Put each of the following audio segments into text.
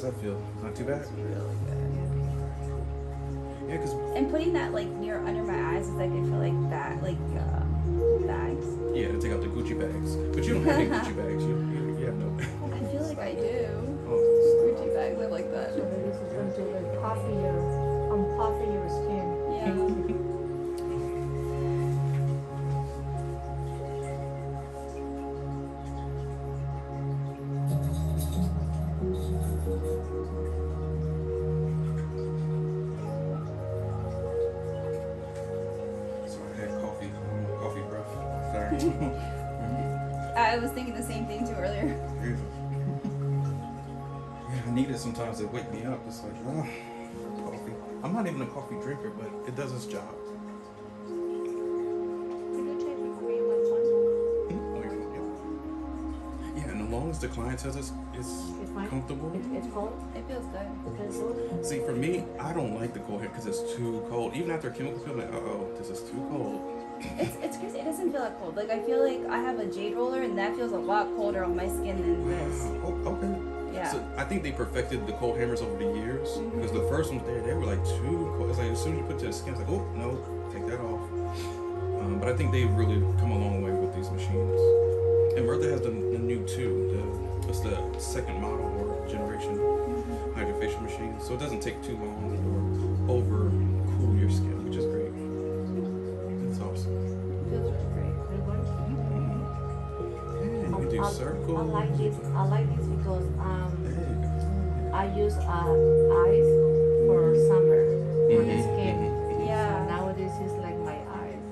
How's that feel? Not too bad? It's really good. Yeah, because... And putting that like under my eyes is like, I feel like that, like bags. Yeah, to take out the Gucci bags. But you don't have any Gucci bags. You have no... I feel like I do. Oh. Gucci bags, I like that. So this is going to like puffy your skin. Yeah. I was thinking the same thing too earlier. Yeah, I need it sometimes to wake me up. It's like, oh, coffee. I'm not even a coffee drinker, but it does its job. Did you take the Korean one? Yeah, and as long as the client says it's comfortable. It's cold? It feels good. It feels good? See, for me, I don't like the cold hair because it's too cold. Even after a chemical peel, I'm like, uh-oh, this is too cold. It's crazy. It doesn't feel that cold. Like I feel like I have a jade roller, and that feels a lot colder on my skin than this. Oh, okay. Yeah. So I think they perfected the cold hammers over the years because the first ones they were like too cold. It's like as soon as you put it to the skin, it's like, oh no, take that off. But I think they've really come a long way with these machines. And Bertha has the new two. It's the second model or generation HydraFacial machine, so it doesn't take too long or over cool your skin, which is great. It's awesome. It feels really great. Yeah, you can do circles. I like this. I like this because There you go. I use eyes for summer for the skin. Yeah. So nowadays it's like my eyes.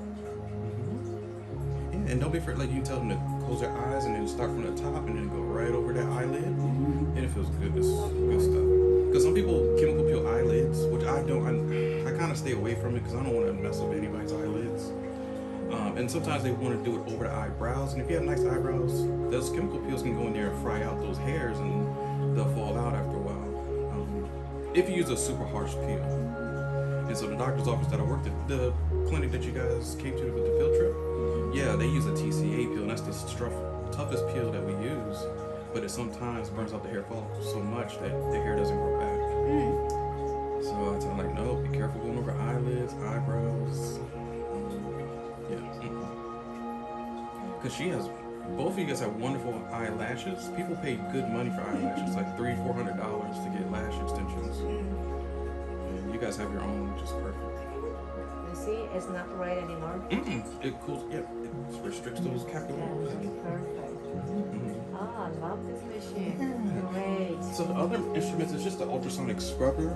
Yeah, and don't be afraid. Like you tell them to close their eyes and then start from the top and then go right over that eyelid, and it feels good. It's good stuff. Because some people chemical peel eyelids, which I don't. I kind of stay away from it because I don't want to mess up anybody's eyelids. And sometimes they want to do it over the eyebrows, and if you have nice eyebrows, those chemical peels can go in there and fry out those hairs, and they'll fall out after a while. If you use a super harsh peel. And so the doctor's office that I worked at, the clinic that you guys came to with the field trip, yeah, they use a TCA peel, and that's the toughest peel that we use. But it sometimes burns out the hair follicle so much that the hair doesn't grow back. So I tell them like, no, be careful going over eyelids, eyebrows. Because she has, both of you guys have wonderful eyelashes. People pay good money for eyelashes, like $300-400 to get lash extensions. And you guys have your own, which is perfect. You see, it's not red anymore. It cools, yeah, it restricts those capillaries. Perfect. Oh, I love this machine. Great. So the other instruments is just the ultrasonic scrubber.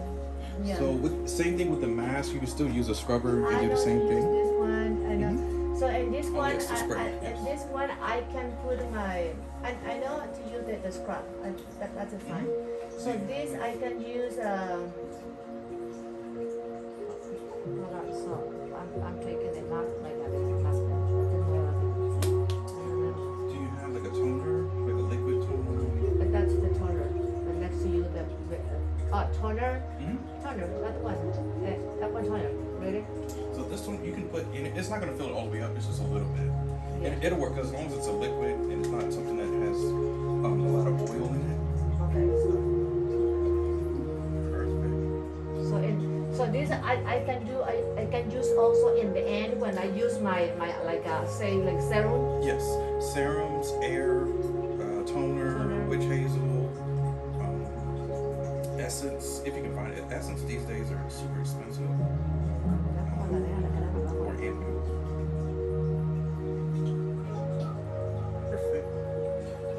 Yeah. So same thing with the mask, you can still use a scrubber and do the same use thing. this one. I know. So in this one, yes, the scrub, yes. in this one, I can put my. I know to use the scrub. That's fine. So this I can use. Hold on. So I'm taking the mask like that. Do you have like a toner, like a liquid toner? But that's the toner. And next to you the toner. Toner. That one. That one toner. Ready? So this one you can put in it. It's not going to fill it all the way up. It's just a little bit. Yeah. And it'll work as long as it's a liquid and it's not something that has a lot of oil in it. Okay. Perfect. So this I can do. I can use also in the end when I use my like say like serum. Yes, serums, air, toner, witch hazel, essence. If you can find it, essence these days are super expensive. Perfect.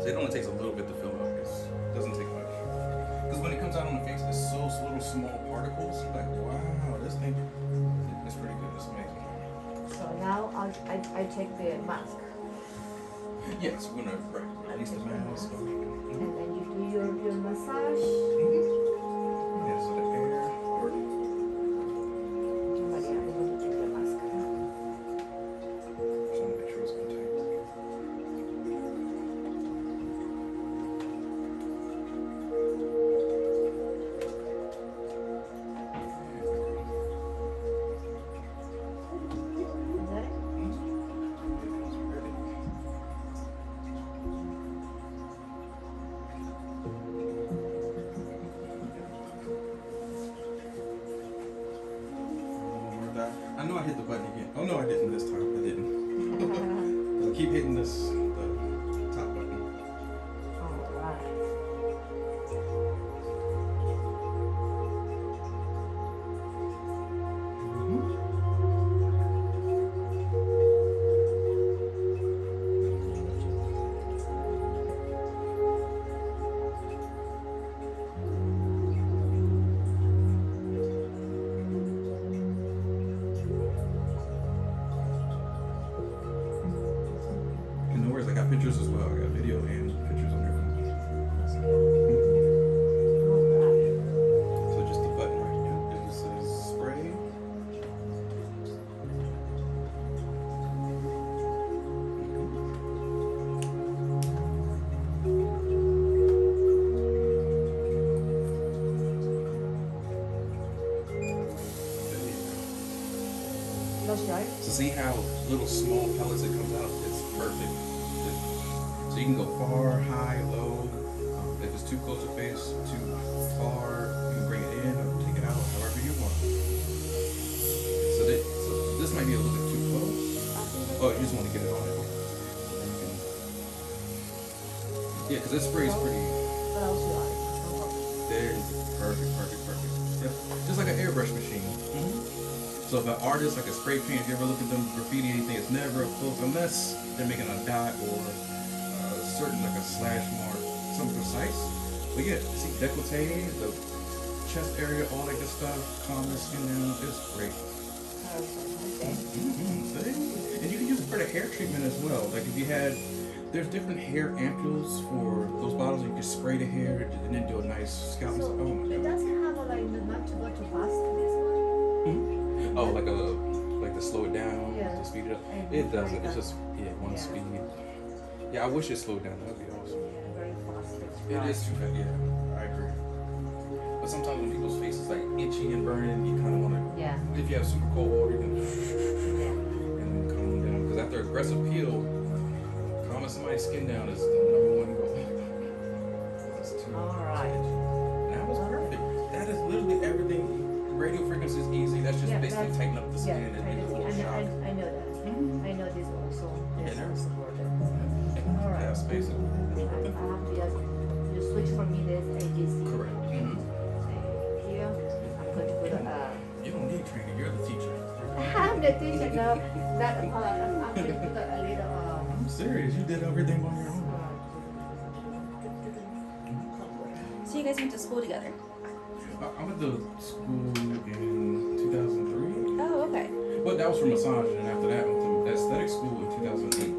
So it only takes a little bit to fill up. It doesn't take much. Because when it comes out on the face, it's so little small particles. Like, wow, this thing is pretty good. It's amazing. So now I take the mask. Yes, we're gonna release the mask. And then you do your massage. Yeah, so the air. close your eyes. So see how little small pellets it comes out? It's perfect. So you can go far, high, low. If it's too close to face, too far, you can bring it in or take it out, however you want. So this might be a little bit too close. Oh, you just want to get it on it. Yeah, because this spray is pretty. Close your eyes. There, perfect. Yep. Just like an airbrush machine. So if an artist, like a spray paint, if you ever look at them graffiti, anything, it's never up close unless they're making a dot or certain, like a slash mark, something precise. But yeah, see, décolleté, the chest area, all that good stuff, calm the skin down, it's great. And you can use it for the hair treatment as well. Like if you had, there's different hair ampules for those bottles. You can spray the hair and then do a nice scalp. So Oh my it god. doesn't have a, like not to go too fast. This one. Oh, like to slow it down, Yeah. to speed it up. And It doesn't. like It's just one Yeah. speed. Yeah, I wish it slowed down. That'd be awesome. Yeah, very fast. It is too fast. Yeah, I agree. But sometimes when people's face is like itchy and burning, you kind of want to. Yeah. If you have super cold water, you can Yeah. and then calm them down. Because after aggressive peel, calming somebody's skin down is the #1 goal. That's too All right. And that was perfect. That is literally everything. Radio frequency is easy. That's just Yeah, basically that's- tighten up the skin and I make it a know, little shock. I know that. I know this also. This Yeah. also for them. Yeah, All right. space it. I have to just you switch for me this AGC. Correct. Thank you. I'm going to put You don't need training. You're the teacher. I'm the teacher now. That I'm going to put a little I'm serious. You did everything on your own. So you guys went to school together? I went to school in 2003. Oh, okay. Well, that was for massage, and after that, I went to aesthetic school in 2008.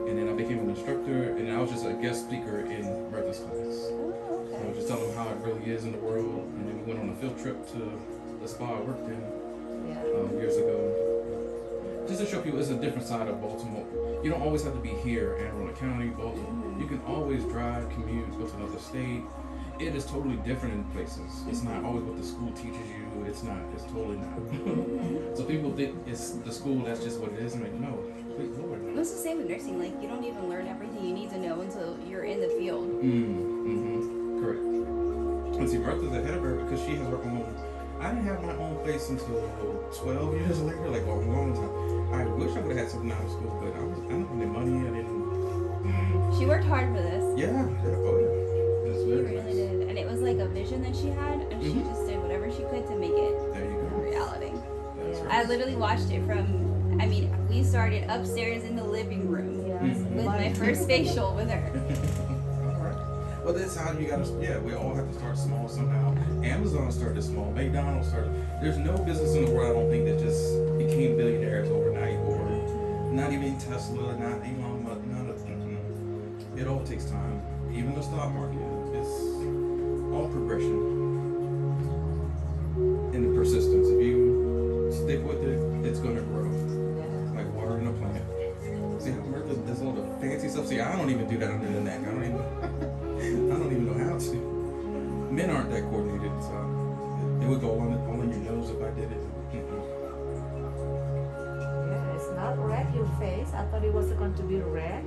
And then I became an instructor, and I was just a guest speaker in Bertha's class. Oh, So I okay. was just telling them how it really is in the world. And then we went on a field trip to the spa I worked in years ago. Just to show people it's a different side of Baltimore. You don't always have to be here, Anne Arundel County, Baltimore. You can always drive, commute, go to another state. It is totally different in places. It's not always what the school teaches you. It's not. It's totally not. So people think it's the school, that's just what it is. I'm like, no, please, Lord. No. It's the same with nursing. Like, you don't even learn everything you need to know until you're in the field. Correct. And see, Bertha's ahead of her because she has her own. I didn't have my own place until 12 years later, like a long time. I wish I would have had something out of school, but I didn't have any money. I didn't. She worked hard for this. Yeah. Oh yeah. It's She very really nice. did. And it was like a vision that she had, and she just did whatever she could to make it There you a go. reality. That's Yeah. I right. literally watched it from, we started upstairs in the living room with my first facial with her. Alright. Well, that's how you gotta, we all have to start small somehow. Amazon started small, McDonald's started. There's no business in the world, I don't think, that just became billionaires overnight, or not even Tesla, not Elon Musk, none of them. It all takes time. Even the stock market, it's all progression. And the persistence. If you stick with it, it's gonna grow. Like watering a plant. See how Martha does all the fancy stuff? See, I don't even do that under the neck. I don't even know how to. Men aren't that coordinated, so it would go all in your nose if I did it. Yeah, it's not red your face. I thought it was going to be red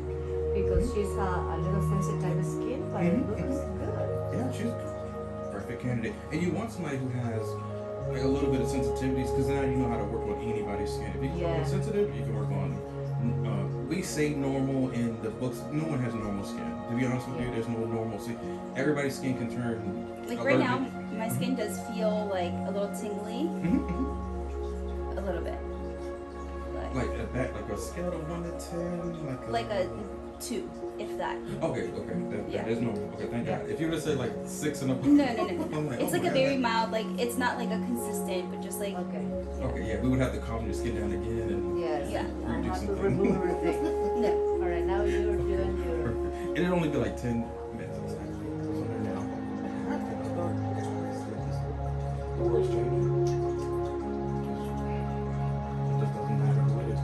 because she's a little sensitive skin, but it looks good. Yeah, she's a perfect candidate. And you want somebody who has like a little bit of sensitivities, because now you know how to work on anybody's skin. If you can work on sensitive, you can work on. We say normal in the books. No one has normal skin. To be honest with you, there's no normal skin. Everybody's skin can turn. Like right now, allergic. my skin does feel like a little tingly, a little bit. But Like a scale of 1 to 10, like a 2, if that. Okay, Yeah. that is normal. Okay, thank God. If you would have said like 6 and up, No. I'm like, It's oh like my a very God. mild, like it's not like a consistent, but just like Okay. Okay, yeah, we would have to calm your skin down again and. Yes. Yeah. I Redo have to something. remove everything. no. All right, now you're doing your. And it'd only be like 10 minutes. The world's changing. It just doesn't matter who it is.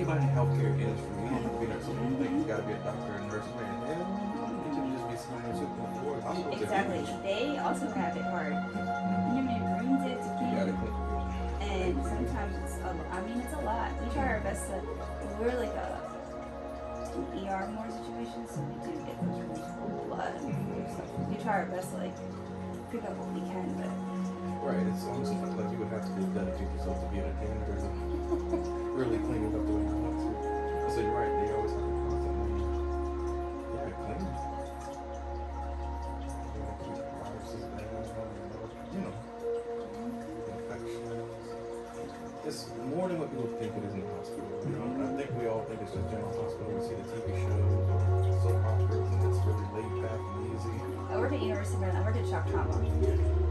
anybody in the healthcare industry, you don't have to be a nurse. Some people think you gotta be a doctor or a nurse. Man, hell, you could just be somebody who's sitting on the floor. Hospitals are Exactly. huge. They also have it hard. You know how many rooms they have to You gotta keep? clean. And sometimes it's it's a lot. We try our best to, we're like an ER more situation, so we do get those rooms full, but we try our best to like pick up what we can, but Right, it's almost like you would have to dedicate yourself to being a janitor to really clean it up the way you want to. So you're right, they always have to constantly, clean. Keep viruses down, you know, infections. It's more than what people think it is in the hospital. You know, I think we all think it's just general hospital. We see the TV shows or soap operas and it's really laid back and easy. I work at University of Maryland. I work at shock trauma.